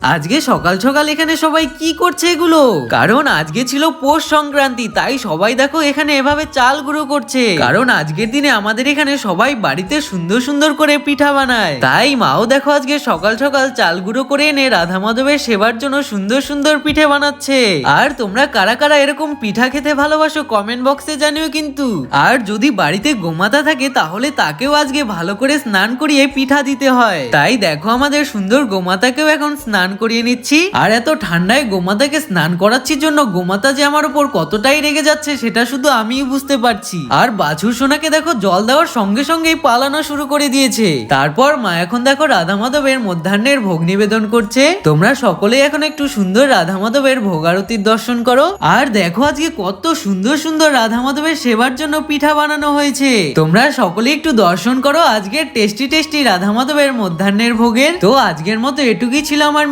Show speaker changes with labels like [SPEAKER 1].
[SPEAKER 1] আজকে সকাল সকাল এখানে সবাই কি করছে এগুলো? কারণ আজকে ছিল পৌষ সংক্রান্তি, তাই সবাই দেখো এখানে এভাবে চাল গুঁড়ো করছে। কারণ আজকের দিনে আমাদের এখানে সবাই বাড়িতে সুন্দর সুন্দর করে পিঠা বানায়, তাই মাও দেখো আজকে সকাল সকাল চাল গুঁড়ো করে এনে রাধা মাধবের সেবার জন্য সুন্দর সুন্দর পিঠে বানাচ্ছে। আর তোমরা কারা কারা এরকম পিঠা খেতে ভালোবাসো কমেন্ট বক্সে জানিও কিন্তু। আর যদি বাড়িতে গোমাতা থাকে তাহলে তাকেও আজকে ভালো করে স্নান করিয়ে পিঠা দিতে হয়। তাই দেখো আমাদের সুন্দর গোমাতাকেও এখন স্নান করিয়ে নিচ্ছি। আর এত ঠান্ডায় গোমাতাকে স্নান করাচ্ছি জন্য গোমাতা যে আমার উপর কতটাই রেগে যাচ্ছে সেটা শুধু আমিই বুঝতে পারছি। আর বাছুর সোনাকে দেখো জল দেওয়ার সঙ্গে সঙ্গেই পালানো শুরু করে দিয়েছে। তারপর মা এখন দেখো রাধা মাধবের মধ্যাহ্নের ভোগ নিবেদন করছে। তোমরা সকলেই এখন একটু সুন্দর রাধা মাধবের ভোগ আরতির দর্শন করো। আর দেখো আজকে কত সুন্দর সুন্দর রাধা মাধবের সেবার জন্য পিঠা বানানো হয়েছে। তোমরা সকলে একটু দর্শন করো আজকের টেস্টি টেস্টি রাধা মাধবের মধ্যাহ্নের ভোগের। তো আজকের মতো এটুকুই ছিল আমার